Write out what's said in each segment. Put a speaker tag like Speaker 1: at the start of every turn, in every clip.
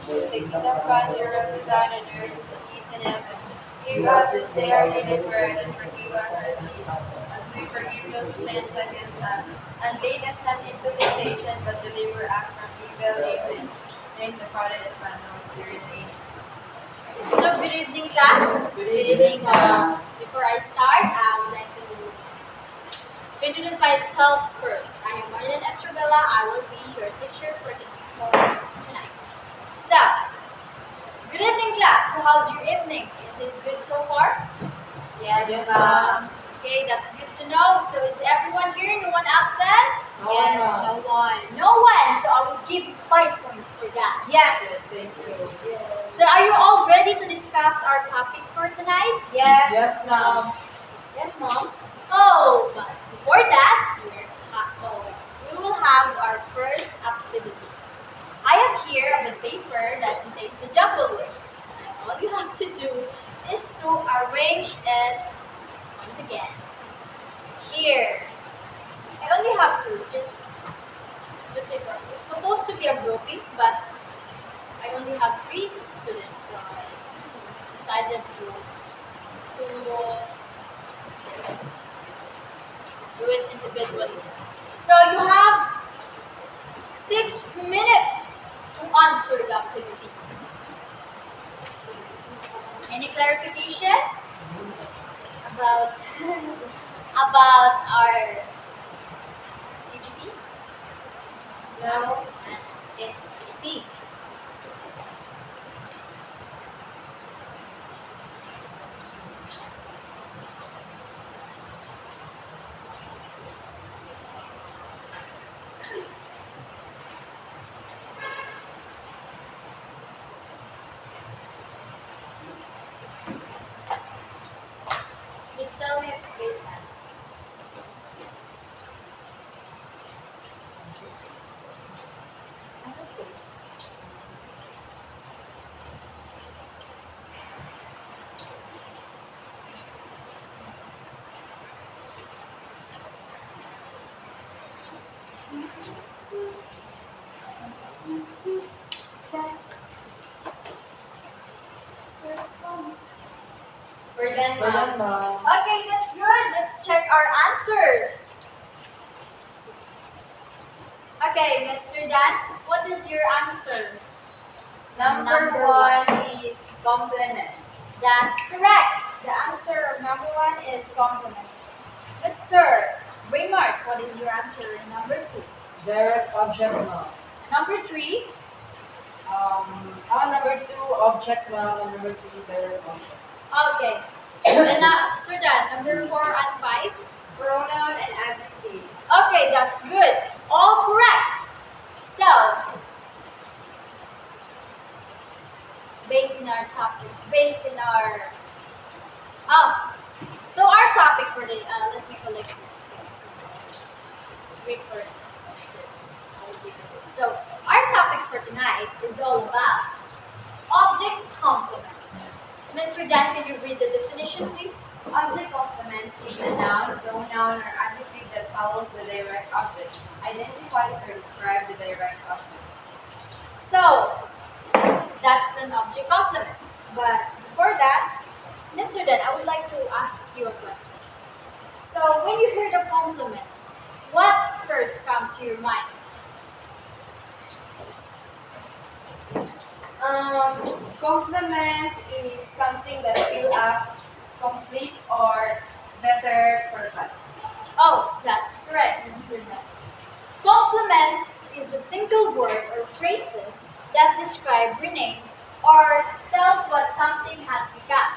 Speaker 1: The kingdom come, your will be done on earth as it is in heaven. Give us this day our daily bread, and forgive us our sins, as we forgive those who sin against us. And lead us not into temptation, but deliver us from evil. Amen. Name the Father, the Son, and the Holy Spirit. Amen.
Speaker 2: So, good evening, class.
Speaker 1: Good evening, ma'am.
Speaker 2: Before I start, I would like to introduce myself first. I am Marlene Estrabella. I will be your teacher for tonight. So, good evening, class. So, how's your evening? Is it good so far?
Speaker 1: Yes, ma'am.
Speaker 2: Okay, that's good to know. So, is everyone here? No one absent?
Speaker 1: Yes, no one.
Speaker 2: No one. So, I will give you 5 points for that.
Speaker 1: Yes.
Speaker 3: Thank you.
Speaker 2: So, are you all ready to discuss our topic for tonight?
Speaker 1: Yes,
Speaker 3: Yes, ma'am.
Speaker 1: Yes, mom.
Speaker 2: Oh, but before that, we will have our first activity. I have here the paper that contains the jumble words. And all you have to do is to arrange it once again. Here. I only have to just do it first. It's supposed to be a groupings, but I only have 3 students, so I decided to do it individually. So you have 6 minutes to answer the activity. Any clarification about about our PPT?
Speaker 1: No.
Speaker 2: Okay, see. Just tell me if you guys have.
Speaker 1: We're done,
Speaker 3: Well done,
Speaker 1: ma'am.
Speaker 3: ma'am.
Speaker 2: Okay, that's good. Let's check our answers. Okay, Mr. Dan, what is your answer?
Speaker 1: Number one is complement.
Speaker 2: That's correct. The answer of number 1 is complement. Mr. Raymart, what is your answer in number 2?
Speaker 3: Direct object, ma'am.
Speaker 2: Number 3,
Speaker 3: Number 2, object, ma'am. And number 3, direct object.
Speaker 2: okay. And Mr. Dan, number 4 and 5.
Speaker 1: Pronoun and adjective.
Speaker 2: Okay, that's good. All correct. So, based in our so our topic for the let me collect this. Yes. Record this. I will give you this. So, our topic for tonight is all about object complement. Mr. Dan, can you read the definition, please?
Speaker 1: Object complement is a noun, pronoun, or adjective that follows the direct object. Identifies or describes the direct object.
Speaker 2: So, that's an object complement. But before that, Mr. Dan, I would like to ask you a question. So, when you hear the complement, what first comes to your mind?
Speaker 1: Complement is something that fill up, completes, or better purpose.
Speaker 2: Oh, that's correct, Mr. Dan. Complements is a single word or phrases that describe, rename, or tells what something has become.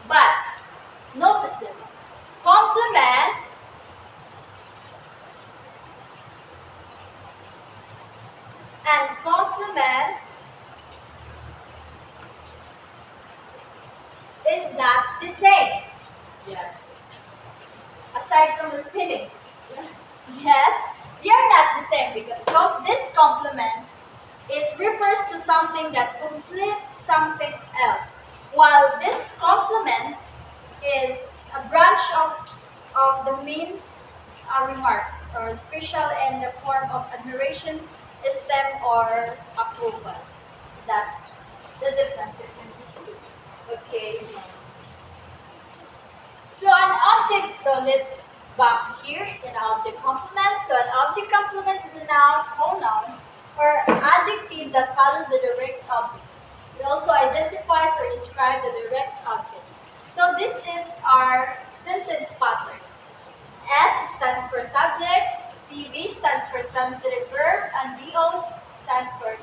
Speaker 2: But notice this. Complement and complement is not the same.
Speaker 1: Yes.
Speaker 2: Aside from the spelling.
Speaker 1: Yes.
Speaker 2: Yes, they are not the same because this complement refers to something that completes something else, while this complement is a branch of the main remarks or special in the form of admiration esteem or approval. So that's the difference between these two. Okay. So an object, so let's back here in object complement. So an object complement is a noun, pronoun, or adjective that follows the direct object. It also identifies or describes the direct object. So this is our sentence pattern. S stands for subject, TV stands for transitive verb, and DO stands for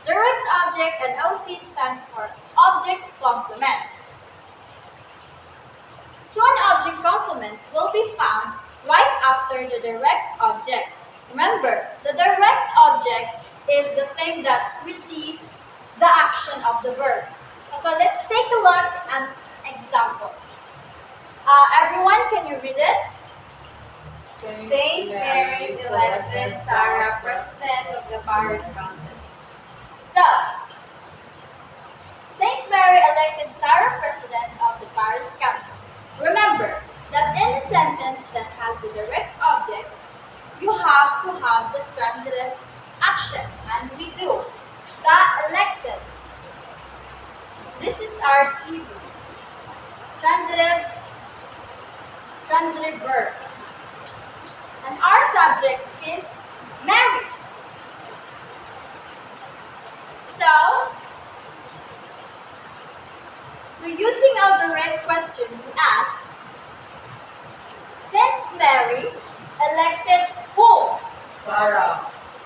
Speaker 2: direct object, and OC stands for object complement. So an object complement will be found right after the direct object. Remember, the direct object is the thing that receives the action of the verb. Okay, let's take a look at an example. Everyone, can you read it?
Speaker 1: Saint Mary's elected Sarah president of the Paris Council.
Speaker 2: So, Saint Mary elected Sarah president of the Paris Council. Remember that in a sentence that has the direct object, you have to have the transitive action, and we do. The elected. This is our TV. Transitive verb. And our subject is Mary. So using our direct question, we ask, Saint Mary elected who?
Speaker 3: Sarah.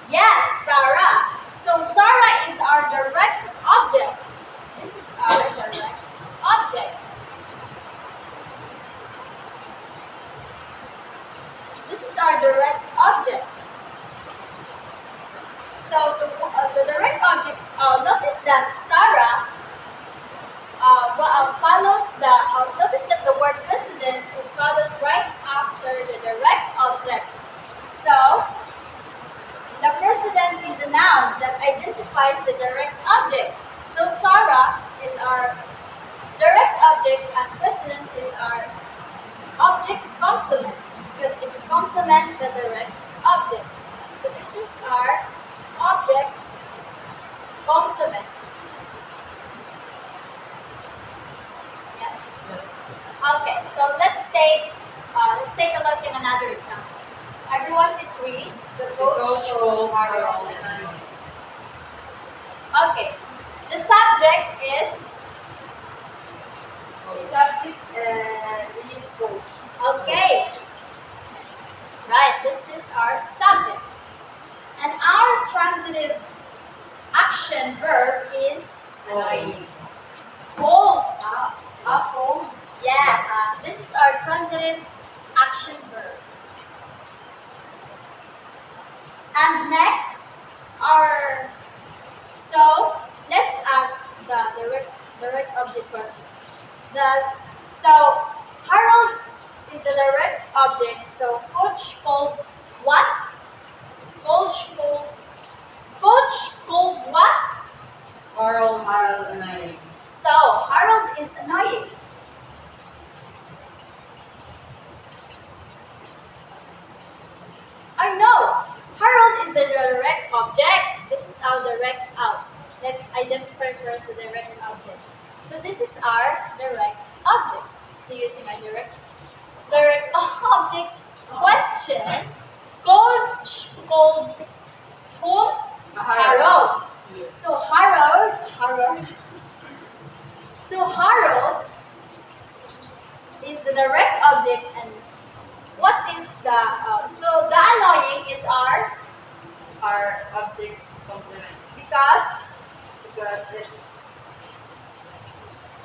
Speaker 2: Yes, Sarah. So Sarah is our direct object. This is our direct object. This is our direct object. So the direct object, notice that Sarah notice that the word president is followed right after the direct object. So the president is a noun that identifies the direct object. So Sarah is our direct object and president is our object complement because it's complement the direct object. So this is our object complement. Yes.
Speaker 3: Yes.
Speaker 2: Okay, so let's take a look in another example. Everyone is read.
Speaker 1: The
Speaker 3: The
Speaker 1: coach
Speaker 3: coach
Speaker 1: told
Speaker 3: told
Speaker 1: Harold
Speaker 3: Harold
Speaker 1: and I.
Speaker 2: Okay, the subject is
Speaker 1: The subject is coach.
Speaker 2: okay. Right, this is our subject, and our transitive action verb is
Speaker 1: Annoying.
Speaker 2: hold.
Speaker 1: Uphold.
Speaker 2: Yes, this is our transitive action verb. And next, so let's ask the direct object question. So Harold is the direct object. So coach called what? Coach called what?
Speaker 3: Harold.
Speaker 1: Annoying.
Speaker 2: So Harold is annoying. Or no, Harold is the direct object. This is our direct out. Let's identify first the direct object. So this is our direct object. So using our direct object question, coach called whom? Harold. So Harold. So Harold is the direct object, and what is so the annoying is our
Speaker 1: Object complement.
Speaker 2: because
Speaker 1: Because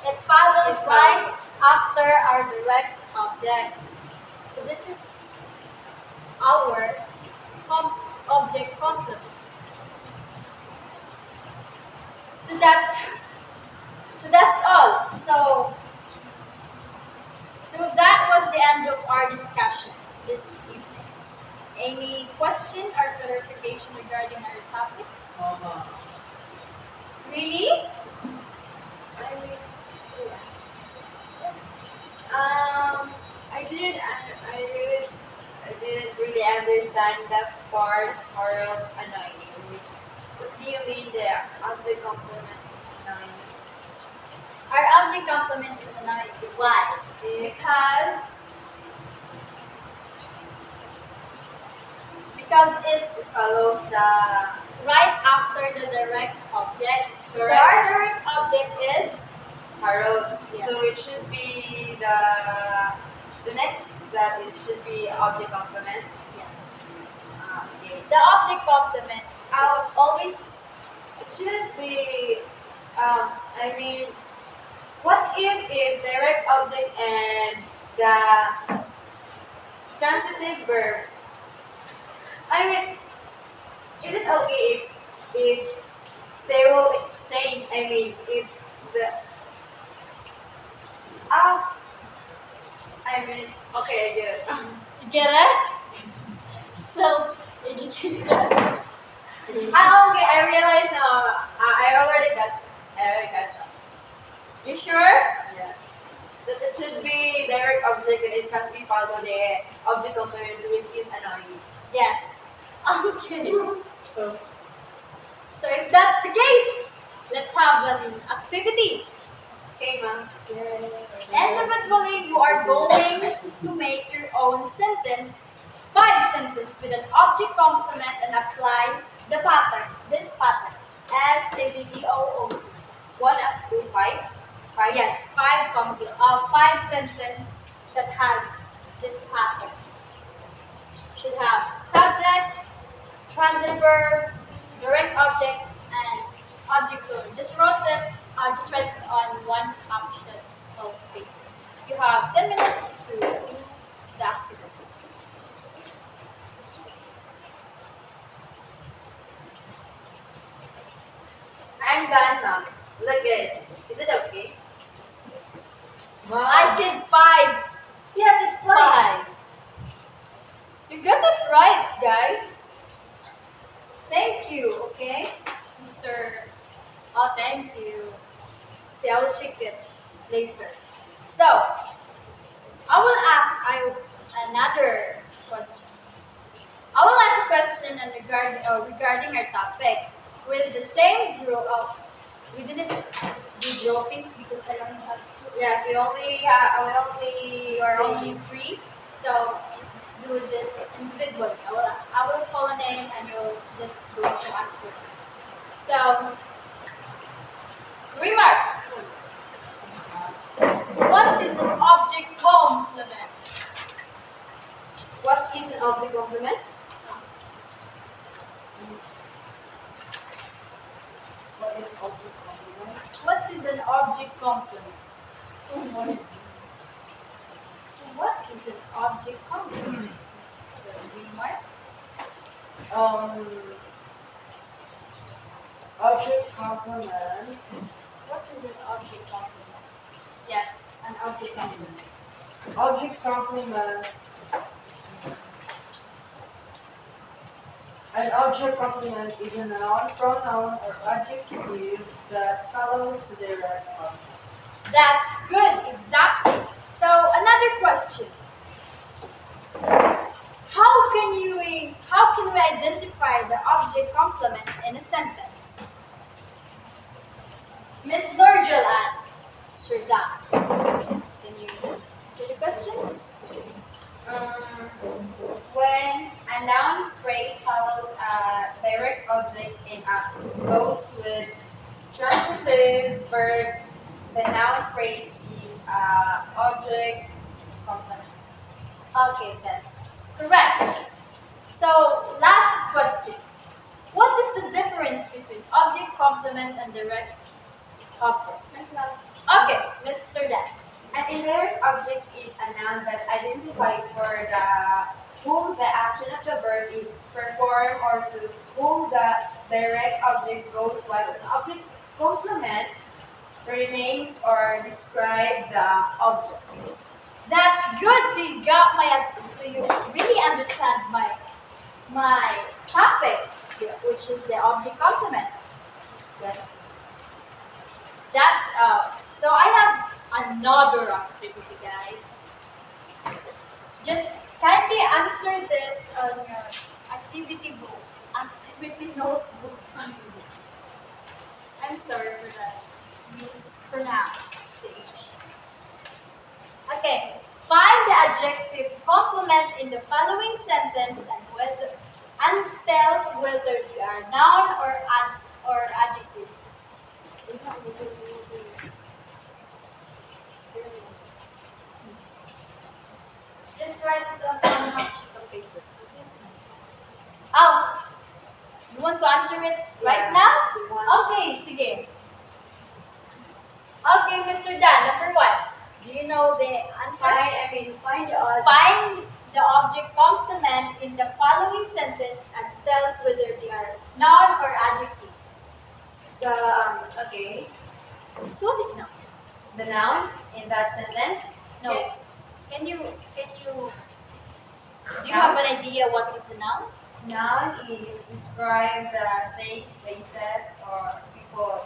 Speaker 2: it follows
Speaker 1: It's
Speaker 2: right after our direct object. So this is our object complement. So that's all. So that was the end of our discussion this evening. Any question or clarification regarding our topic? Really?
Speaker 1: I mean, I didn't really understand that part, Harold annoying, which mean the object complement is annoying?
Speaker 2: Our object complement is annoying. Why?
Speaker 1: It
Speaker 2: Because it's
Speaker 1: follows the
Speaker 2: right after the direct object. So
Speaker 1: Correct.
Speaker 2: our direct object is
Speaker 1: Harold.
Speaker 2: Yeah.
Speaker 1: So it should be the next that it should be object complement.
Speaker 2: yes.
Speaker 1: Okay.
Speaker 2: The object complement. I'll always
Speaker 1: It should be I mean what if direct object and the transitive verb? I mean is it okay if they will exchange, I mean if the I mean okay I get it.
Speaker 2: you get it. Self-education.
Speaker 1: Okay, I realize now. I already got it.
Speaker 2: You sure?
Speaker 1: Yes. That it should be direct object and it has to be followed the object complement which is annoying.
Speaker 2: Yes. Okay. So if that's the case, let's have an activity.
Speaker 1: Okay, ma'am.
Speaker 2: Individually, you are going to make your own sentence, 5 sentences with an object complement and apply the pattern, this pattern, SABDOOC.
Speaker 1: 1 up to 5. 5.
Speaker 2: Yes, 5 sentence that has this pattern. Should have subject, transitive verb, direct object, and object plural. Just write it on one option of paper. You have 10 minutes to do the activity.
Speaker 1: I'm done, ma'am. Look at it. Is it okay?
Speaker 2: I said 5.
Speaker 1: Yes, it's fine.
Speaker 2: 5. You got it right, guys. Thank you, okay? Mr. Oh, thank you. See, I will check it later. So, I will ask another question. I will ask a question regarding our topic with the same group of. We didn't do groupings because I don't have.
Speaker 1: Yes, we
Speaker 2: You are only 3, so let's do this individually. I will call a name and you'll just going to answer. So, remark. What is an object complement?
Speaker 1: What is an object complement?
Speaker 3: What is object complement?
Speaker 2: What is an object complement? So what is an object complement? Mr. Remark.
Speaker 3: Object complement.
Speaker 2: What is an object complement? Yes, an object complement.
Speaker 3: Object complement. An object complement is a noun, pronoun, or adjective that follows the direct object.
Speaker 2: That's good, exactly. So another question. How can we identify the object complement in a sentence? Miss Nurjal and Sir Dan, can you answer the question?
Speaker 1: When a noun phrase follows a direct object and goes with transitive verb, the noun phrase is object complement.
Speaker 2: Okay, that's correct. So last question. What is the difference between object complement and direct object? Okay, Mr. Dan.
Speaker 1: An indirect object is a noun that identifies for whom the action of the verb is performed or to whom the direct object goes, while an object complement renames or describes the object.
Speaker 2: That's good. So you really understand my topic, which is the object complement.
Speaker 1: Yes.
Speaker 2: That's so I have another activity, guys. Just kindly answer this on your activity notebook. I'm sorry for that mispronunciation. Okay. Find the adjective complement in the following sentence and tells whether they are noun or adjective. Just write it on half sheet of paper. Oh, you want to answer it right
Speaker 1: Yes,
Speaker 2: now?
Speaker 1: we want-
Speaker 2: Okay, sige. Okay, Mr. Dan, number one. Do you know the answer?
Speaker 1: Find the odd.
Speaker 2: Find the object complement in the following sentence and tells whether they are noun or adjective.
Speaker 1: Okay.
Speaker 2: So what is noun?
Speaker 1: The noun in that sentence.
Speaker 2: No.
Speaker 1: Okay.
Speaker 2: Do you have an idea what is a noun?
Speaker 1: Noun is describe the things, places, or people.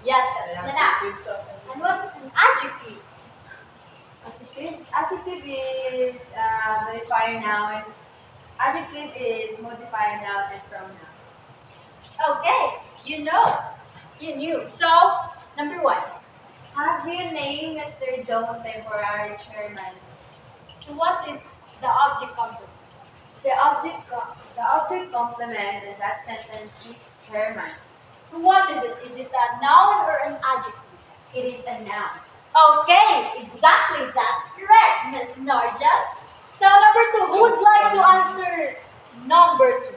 Speaker 2: Yes, that's the noun. And what is an adjective?
Speaker 1: Adjective is modifier noun. Adjective is modifier noun and pronoun.
Speaker 2: Okay, you know. You knew. So, number one.
Speaker 1: Have you named Mr. Joe temporary chairman?
Speaker 2: So what is the object complement?
Speaker 1: The object complement in that sentence is chairman.
Speaker 2: So what is it? Is it a noun or an adjective?
Speaker 1: It is a noun.
Speaker 2: Okay, exactly. That's correct, Miss Narja. So number two, who would like to answer number two?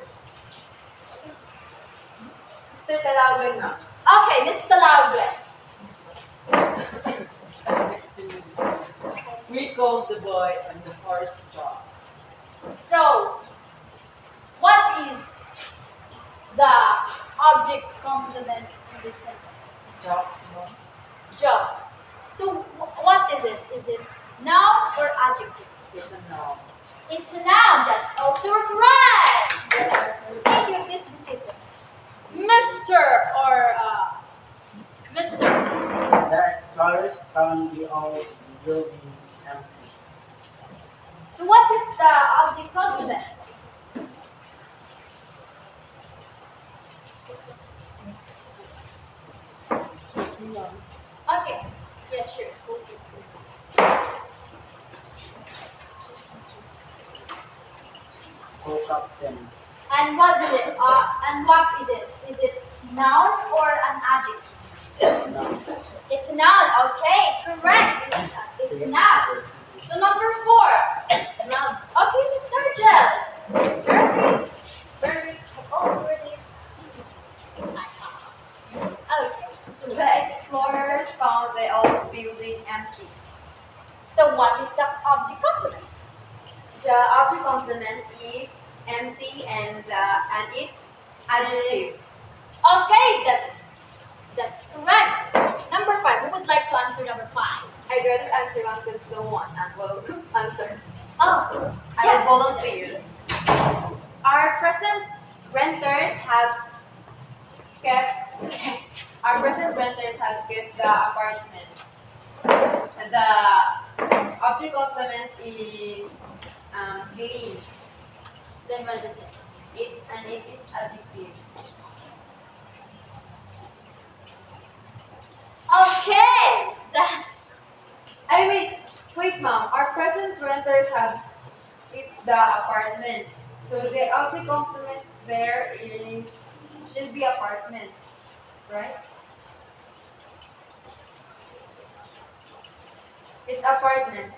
Speaker 1: Mr. Talagon na.
Speaker 2: Okay, Miss Talaugan.
Speaker 3: We called the boy on the horse job.
Speaker 2: So, what is the object complement in this sentence?
Speaker 3: Job, no?
Speaker 2: Job. So, what is it? Is it noun or adjective?
Speaker 3: It's a noun.
Speaker 2: It's a noun. That's also correct. Thank you. Please be seated. Mr. or Mr.
Speaker 4: The scholars found the old building empty.
Speaker 2: So, what is the object complement?
Speaker 3: Excuse me, ma'am.
Speaker 2: Okay. Yes, sure. Go to
Speaker 4: Co-captain.
Speaker 2: And what is it? And what is it? Is it noun or an adjective?
Speaker 4: No.
Speaker 2: It's a noun. Okay, correct. It's a noun. So number four. Noun. Okay, Miss Narjel. Very. Oh, really? Okay.
Speaker 1: So the explorers found the old building empty.
Speaker 2: So what is the object complement?
Speaker 1: The object complement is empty and its adjective.
Speaker 2: Okay, that's correct. Number five. Who would like to answer number five?
Speaker 1: I'd rather answer one because no one will answer.
Speaker 2: Oh,
Speaker 1: I
Speaker 2: yes.
Speaker 1: will volunteer. Our present renters have kept the apartment. The object complement is clean.
Speaker 2: Then what is it?
Speaker 1: It is adjective.
Speaker 2: Okay, that's
Speaker 1: Wait, ma'am. Our present renters have kept the apartment. So the object complement there should be apartment, right? It's apartment.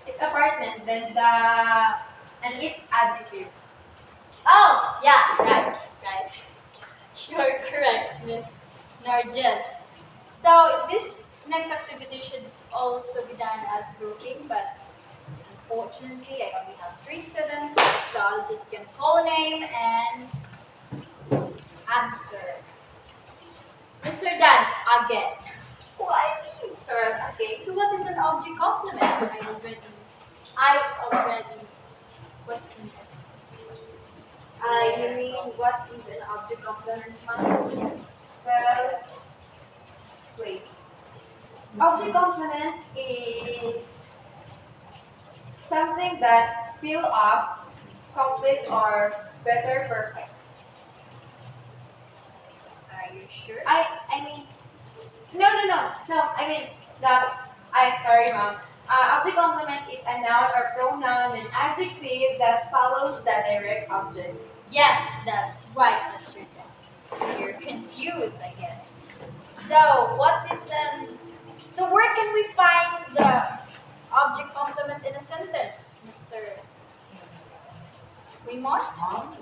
Speaker 1: It's apartment. Then and it's adjective.
Speaker 2: oh yeah, right. You're correct, Miss Narjel. So this next activity should also be done as grouping, but unfortunately I only have 3 students, so I'll just gonna call a name and answer. Mr. Dan, again. Why me?
Speaker 1: Okay.
Speaker 2: So what is an object complement? I already questioned it.
Speaker 1: You mean what is an object complement, ma'am? Yes. Well, wait. Object complement is something that fill up, completes, or better perfect.
Speaker 2: Are you sure?
Speaker 1: I mean, no, no, no, no. I mean, that. I sorry, ma'am. Object complement is a noun or pronoun and adjective that follows the direct object.
Speaker 2: Yes, that's right, Mr. Dan. You're confused, I guess. So, what is so where can we find the object complement in a sentence, Mr. Raymond?
Speaker 3: Mom,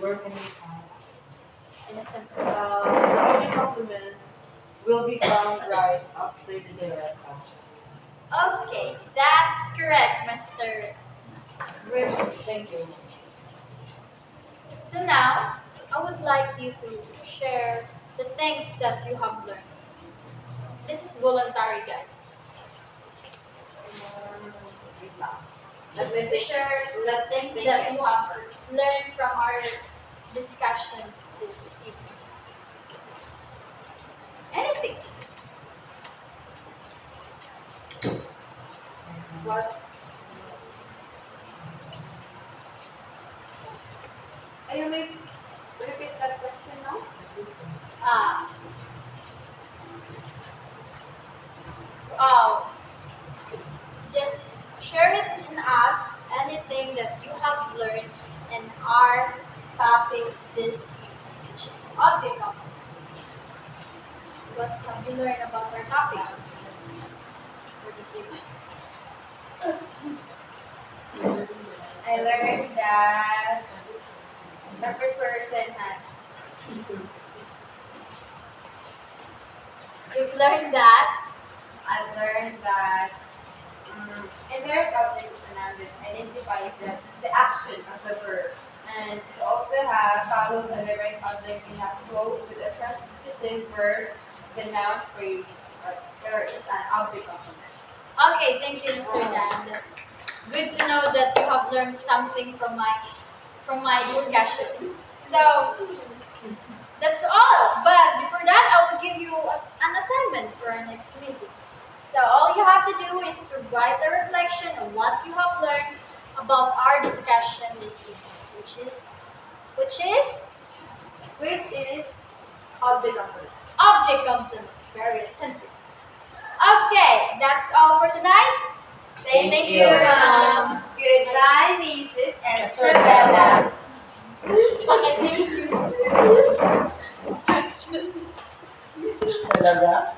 Speaker 3: where can we find?
Speaker 2: In a sentence.
Speaker 3: The object complement will be found right after the direct object.
Speaker 2: Okay, that's correct, Mr.
Speaker 3: Raymond, thank you.
Speaker 2: So now, I would like you to share the things that you have learned. This is voluntary, guys.
Speaker 1: Wait lang. Let
Speaker 2: Just
Speaker 1: me think.
Speaker 2: share the
Speaker 1: Let me
Speaker 2: things
Speaker 1: think
Speaker 2: that
Speaker 1: it.
Speaker 2: you have learned from our discussion this evening. Anything.
Speaker 1: What? You may repeat that question now?
Speaker 2: Uh, oh, just share it in us anything that you have learned in our topic this evening, which is object complement. What have you learned about our topic for this evening?
Speaker 1: I learned that every person has.
Speaker 2: You've learned that.
Speaker 1: I've learned that indirect object is a noun that identifies the action of the verb. And it also follows a direct object and have flows with a transitive verb, the noun phrase, or it's an object complement.
Speaker 2: Okay, thank you, Mr. Dan. That's good to know that you have learned something from my discussion. So that's all. But before that, I will give you an assignment for our next meeting. So all you have to do is to write a reflection on what you have learned about our discussion this evening, which is
Speaker 1: Object complement.
Speaker 2: object complement. Very attentive. Okay, that's all for tonight.
Speaker 1: Thank
Speaker 2: you,
Speaker 1: you,
Speaker 2: ma'am.
Speaker 1: ma'am. Goodbye, Mrs. Estrabella.
Speaker 2: Okay, thank you.
Speaker 4: Talaga?